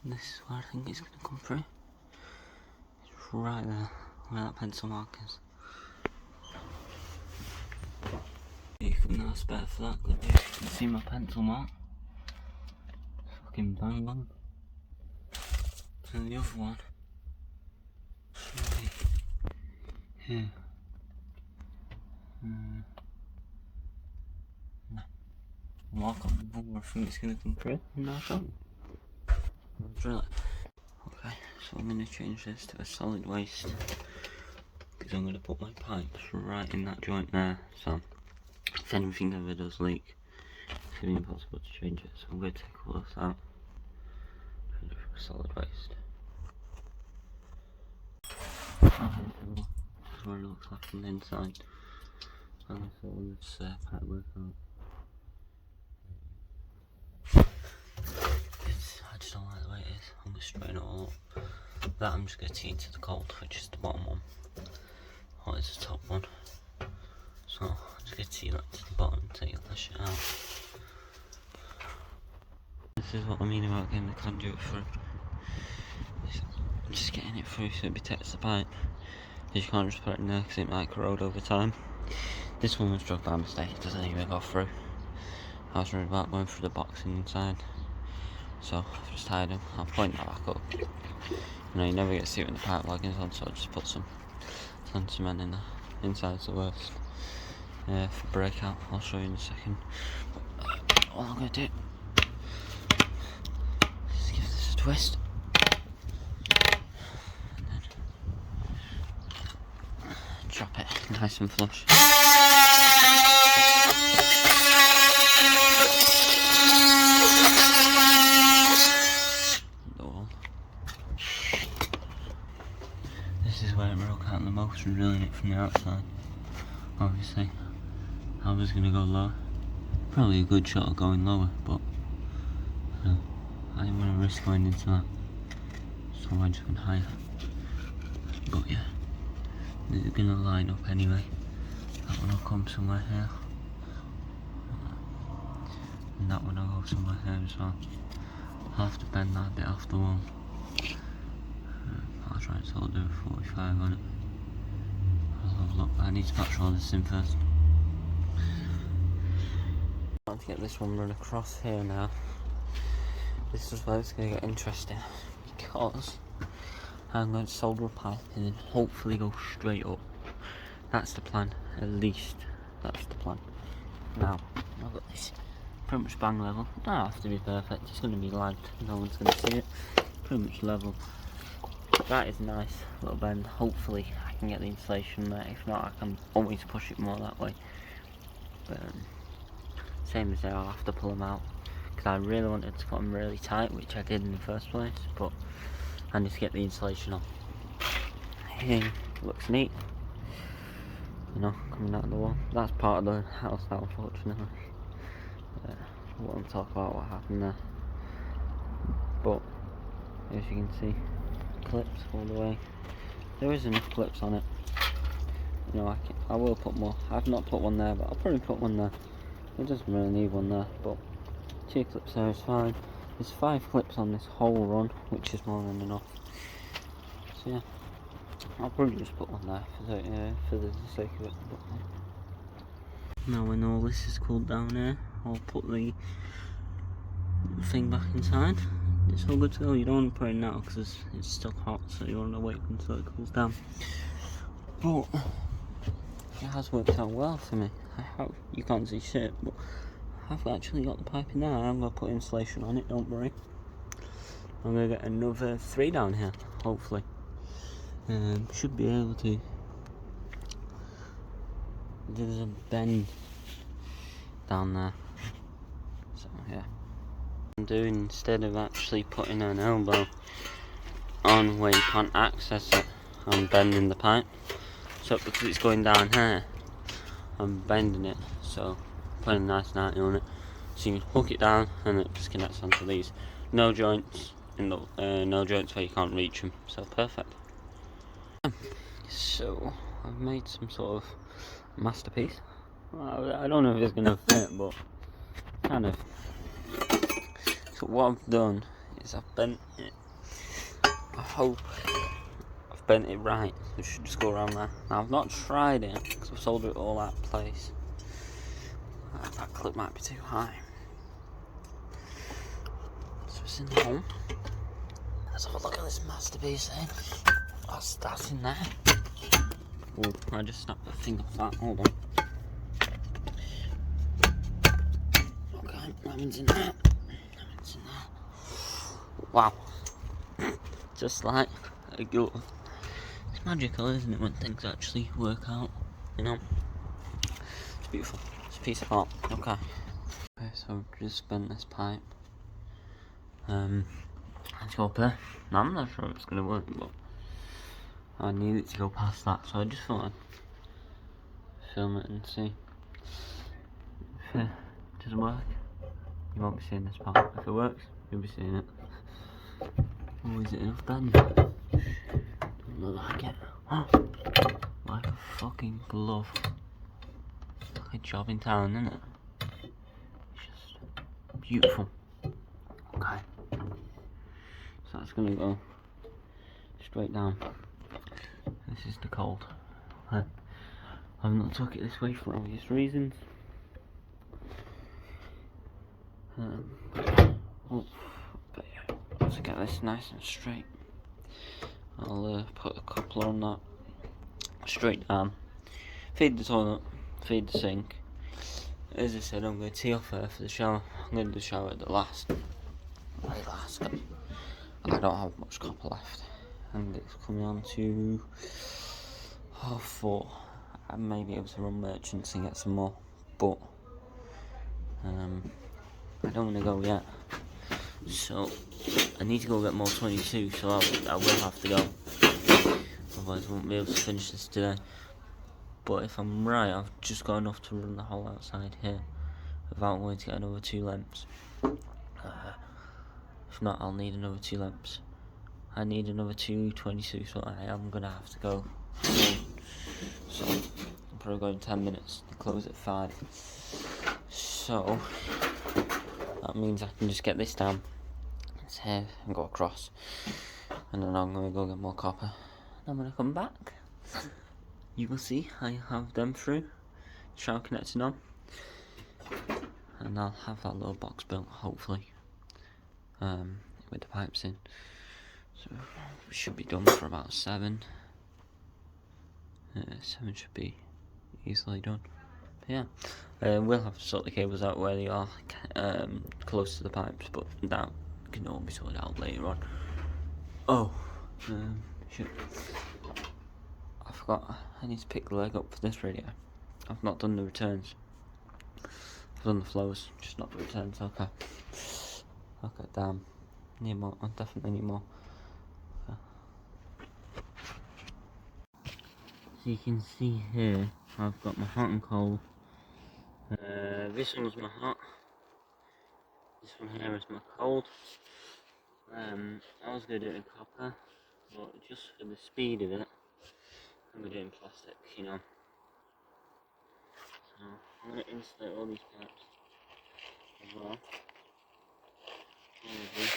This is where I think it's going to come through. It's right there, where that pencil mark is. You can now spare for that, couldn't you? You can see my pencil mark. Fucking bang on. And the other one should be here. No. Mark on the wall, I think it's going to come through. No, I don't. Drill it. Okay, so I'm going to change this to a solid waste because I'm going to put my pipes right in that joint there, so if anything ever does leak it's going to be impossible to change it, so I'm going to take all this out, change it for a solid waste. Okay, so this is what it looks like from the inside, and I thought this pipe work out. I just don't like the way it is. I'm going to straighten it all up. That I'm just going to tee into the cold, which is the bottom one. What is the top one? So I'm just going to tee that to the bottom and take that shit out. This is what I mean about getting the conduit through. Just getting it through so it protects the pipe. You can't just put it in there because it might corrode over time. This one was drug by mistake, it doesn't even go through. I was worried about going through the boxing inside. So I've just tied them. I'll point that back up. You know, you never get to see it when the pipe wagon's on, so I just put some cement in there. Inside's the worst. For breakout, I'll show you in a second. But all I'm going to do is give this a twist. And then drop it nice and flush. This is where it broke out the most from drilling it from the outside. Obviously, I was going to go lower. Probably a good shot of going lower, but I didn't want to risk going into that. So I just went higher. But yeah, this is going to line up anyway. That one will come somewhere here. And that one will go somewhere here as well. I'll have to bend that bit off the wall. I'll try and sort of do a 45 on it. I'll have a look, but I need to patch all this in first. I'm trying to get this one run across here now. This is where it's going to get interesting because I'm going to solder a pipe and then hopefully go straight up. That's the plan, at least. That's the plan. Now, I've got this pretty much bang level. It don't have to be perfect, it's going to be lagged, no one's going to see it. Pretty much level. That is a nice little bend. Hopefully I can get the insulation there. If not, I can always push it more that way. But same as there, I'll have to pull them out because I really wanted to put them really tight, which I did in the first place. But I need to get the insulation on. Hey, looks neat. You know, coming out of the wall. That's part of the house now, unfortunately. I won't talk about what happened there. But as you can see, clips all the way. There is enough clips on it. You know, I will put more. I've not put one there, but I'll probably put one there. It doesn't really need one there, but 2 clips there is fine. There's 5 clips on this whole run, which is more than enough. So yeah, I'll probably just put one there for the sake of it. But now when all this is cooled down here, I'll put the thing back inside. It's all good to go. You don't want to put it now because it's still hot, so you want to wait until it cools down. But it has worked out well for me. You can't see shit, but I've actually got the pipe in there. I'm going to put insulation on it, don't worry. I'm going to get another 3 down here, hopefully. Should be able to. There's a bend down there, so yeah. I'm doing, instead of actually putting an elbow on where you can't access it, I'm bending the pipe. So because it's going down here, I'm bending it, so putting a nice 90 on it, so you can hook it down and it just connects onto these. No joints in the no joints where you can't reach them, so perfect. So I've made some sort of masterpiece. I don't know if it's gonna fit, but kind of. So what I've done is I've bent it. I hope I've bent it right. It should just go around there. Now I've not tried it because I've soldered it all out of place. That clip might be too high. So it's in home. Let's have a look at this masterpiece then. That's in there. Oh, I just snapped the thing off that. Hold on. Okay, that one's in there. That one's in there. Wow. Just like a glove. It's magical, isn't it, when things actually work out, you know? It's beautiful. It's a piece of art. Okay. Okay, so I've just bent this pipe. Let's go up there. Now, I'm not sure if it's going to work, but I need it to go past that, so I just thought I'd film it and see if it doesn't work. You won't be seeing this part. If it works, you'll be seeing it. Oh, is it enough bend? Don't look like it. Like a fucking glove. It's like a job in town, isn't it? It's just beautiful. Okay. So that's gonna go straight down. This is the cold. I've not took it this way for obvious reasons. But yeah, to get this nice and straight, I'll put a coupler on that straight down, feed the toilet, feed the sink. As I said, I'm going to tee off there for the shower. I'm going to do the shower at the last. I don't have much copper left, and it's coming on to 4:30. I may be able to run merchants and get some more, but I don't want to go yet. So I need to go get more 22, so I will have to go. Otherwise I won't be able to finish this today. But if I'm right, I've just got enough to run the whole outside here without going to get another 2 lamps. If not, I'll need another 2 lamps. I need another 22, so I am going to have to go soon. So I'm probably going 10 minutes to close at 5. So that means I can just get this down. It's here and go across. And then I'm going to go get more copper. And when I come back, you will see I have them through, shower connected on, and I'll have that little box built, hopefully, with the pipes in. So we should be done for about 7. 7 should be easily done. But yeah, we'll have to sort the cables out where they are, close to the pipes, but that can all be sorted out later on. Oh, shit. I forgot, I need to pick the leg up for this radio. I've not done the returns. I've done the flows, just not the returns. Okay. Okay, damn. Need more, I definitely need more. Okay. So you can see here, I've got my hot and cold. This one's my hot. This one here is my cold. I was going to do it in copper, but just for the speed of it, I'm going to do it in plastic, you know. So I'm going to insulate all these pipes as well. All of this.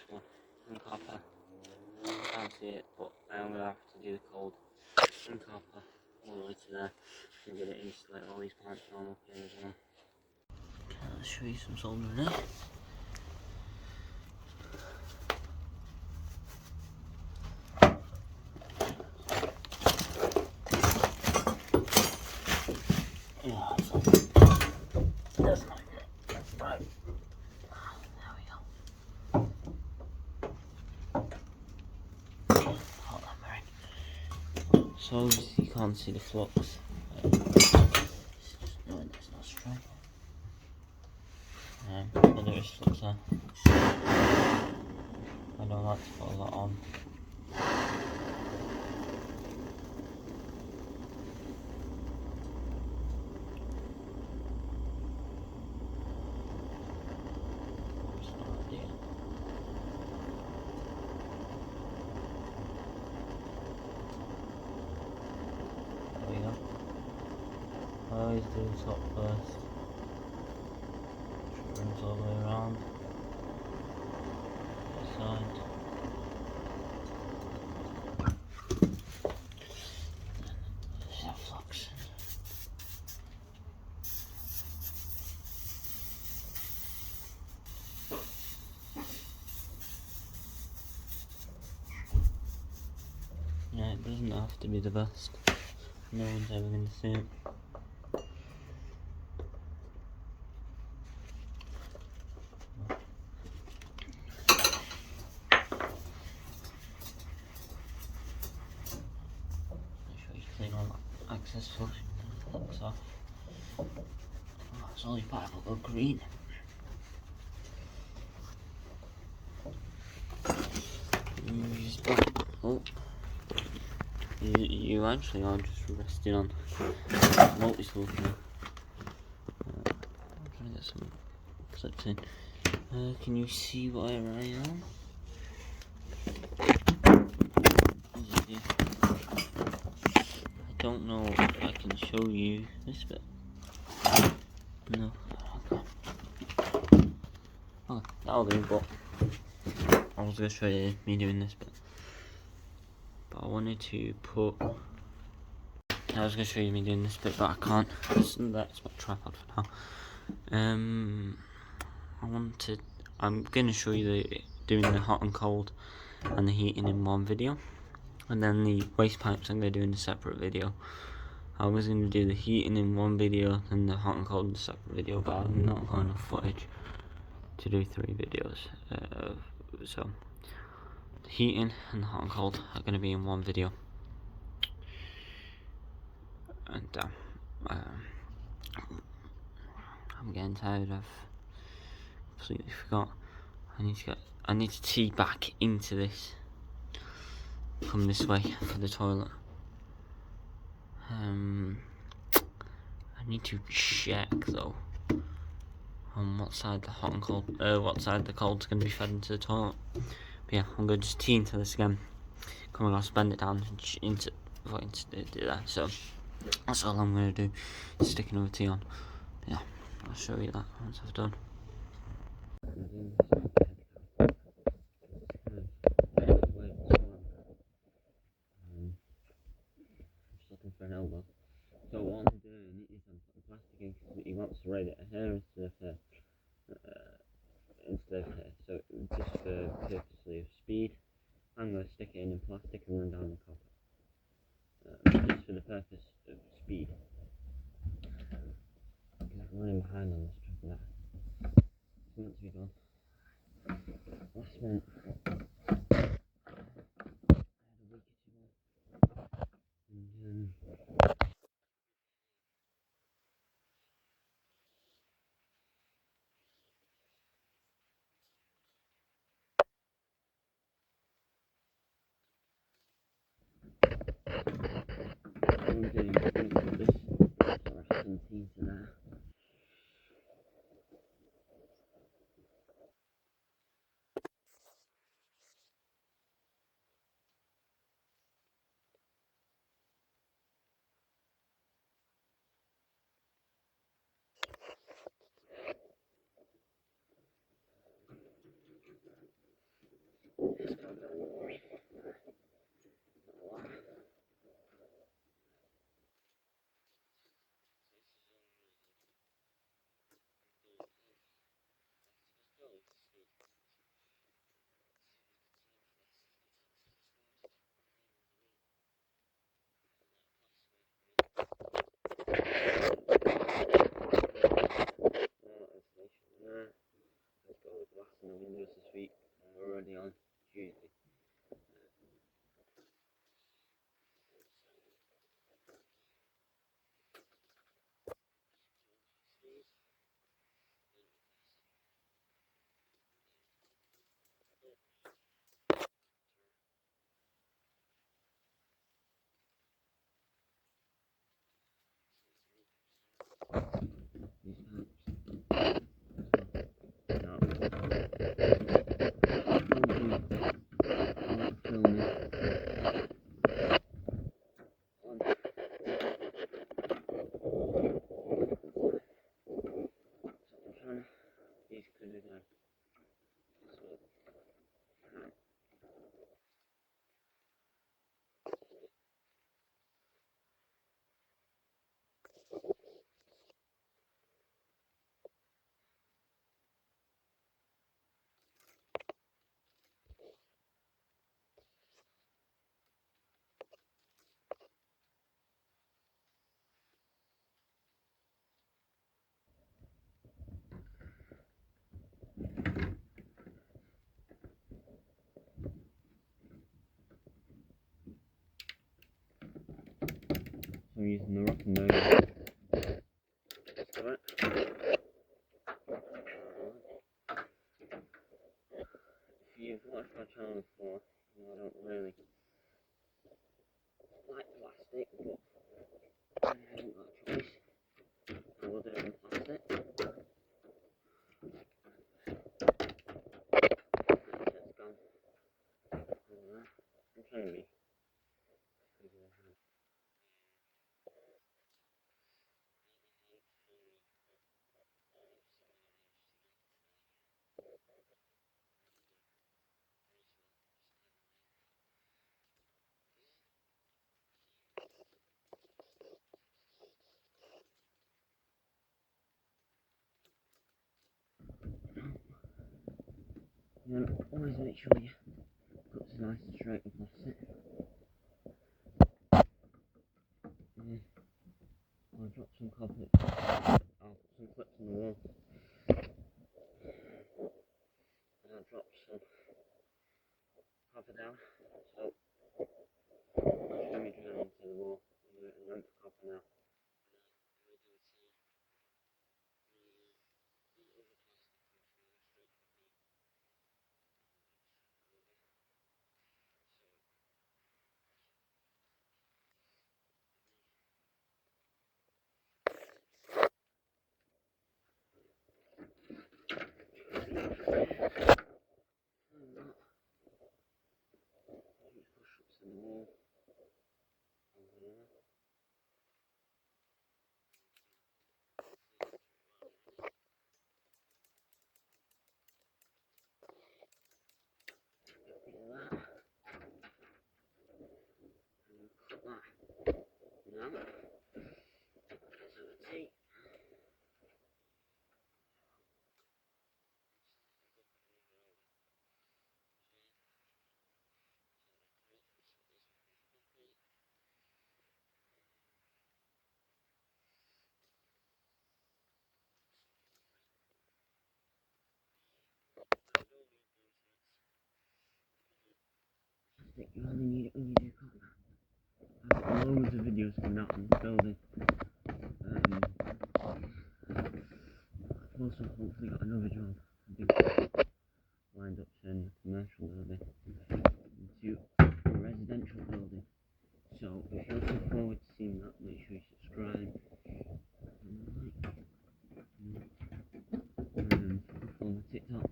one. And copper. Can't see it, but I'm going to have to do the cold and copper all the way to there and get it insulate all these plants on up here as well. Okay, let's show you some soldering there. Yeah, that's not good. Right. There we go. Hold on, Mary. So obviously you can't see the flux. It's just knowing it's not straight. But there is flux there. I don't like to put a lot on. It's not ideal. There we go. I always do the top first. It runs all the way around. The side. There's that flux. Yeah, it doesn't have to be the best. No one's ever going to see it. Make sure you clean all that excess flux off. Oh, it's only part of a green. Oh. You actually are just resting on multi-tool now. I'm trying to get some clips in. Can you see where I am? I don't know if I can show you this bit. No. Okay. Okay, that'll do, but I was going to show you me doing this bit. But I wanted to put... I was going to show you me doing this bit, but I can't. That's my tripod for now. I'm going to show you doing the hot and cold and the heating in one video. And then the waste pipes I'm going to do in a separate video. I was going to do the heating in one video and the hot and cold in a separate video, but I'm not got enough footage to do 3 videos. So the heating and the hot and cold are going to be in one video. And I'm getting tired. I've completely forgot. I need to tee back into this. Come this way for the toilet. I need to check though on what side the hot and cold, what side the cold's going to be fed into the toilet. But yeah, I'm going to just tee into this again. Come across, bend it down into do that. So that's all I'm going to do. Stick another tee on. Yeah, I'll show you that once I've done. Just looking for an elbow. So what I'm doing is I'm putting plastic in because he wants to ride it a hair instead of hair. So just for purposely of speed, I'm going to stick it in plastic and run down the copper. Just for the purpose of speed. I'm running behind on this trip now. It's meant to be done last month. I had a week or two more. And I'm doing this resting team to there. I'm using the rock and burger. Got it. If you've watched my channel before, you know I don't really like plastic, but I haven't got a choice. I will do it in plastic. It's gone. I'm trying to be. And then always make sure you put this nice and straight with plastic. I'll drop some copper. I'll put some clips on the wall. And I'll drop some copper down. So let me drill into the wall and do it in length copper now. Just push up to the wall over there. Get a bit of that. And cut that. Now, so the tea. Plastic, you only need it when you do copper. I've got loads of videos coming out on building. I've also hopefully got another job. I think lined up in a commercial building into a residential building. So if you're looking forward to seeing that, make sure you subscribe and like. Follow my TikTok.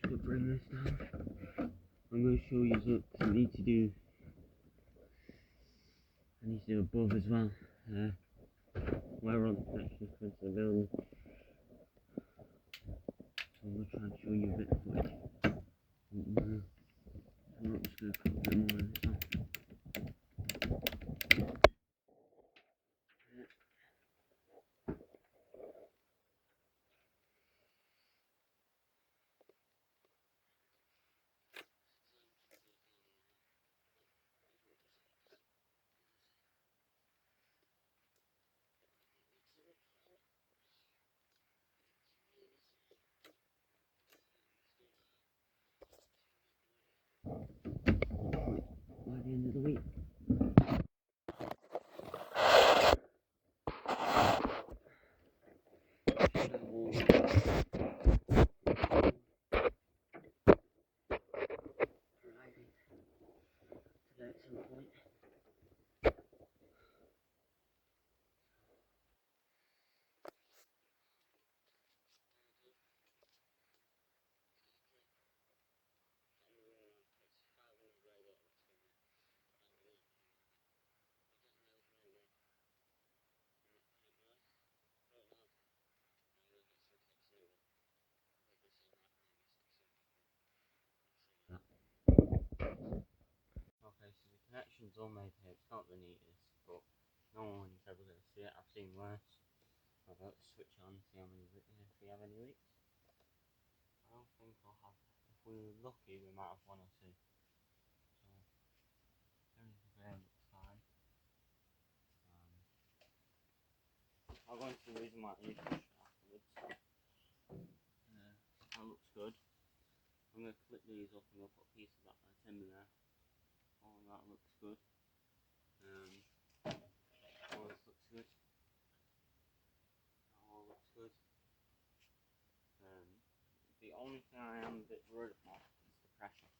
To bring this down, I'm going to show you what I need to do. I need to do above as well. Where we're on the connection to the building. So I'm going to try and show you a bit of footage. So I'm just going to put a bit more in this on. By the end of the week. At some point. so maybe it's not the neatest, but no one's ever going to see it. I've seen worse. I've got to switch on, see how many if we have any leaks. I don't think I'll have. If we're lucky, we might have one or two. So everything there looks fine. I'll go into the reason why I use this afterwards. That looks good. I'm going to clip these up and I'll put a piece of that timber there. All that looks good. All this looks good. All looks good. The only thing I am a bit worried about is the pressure.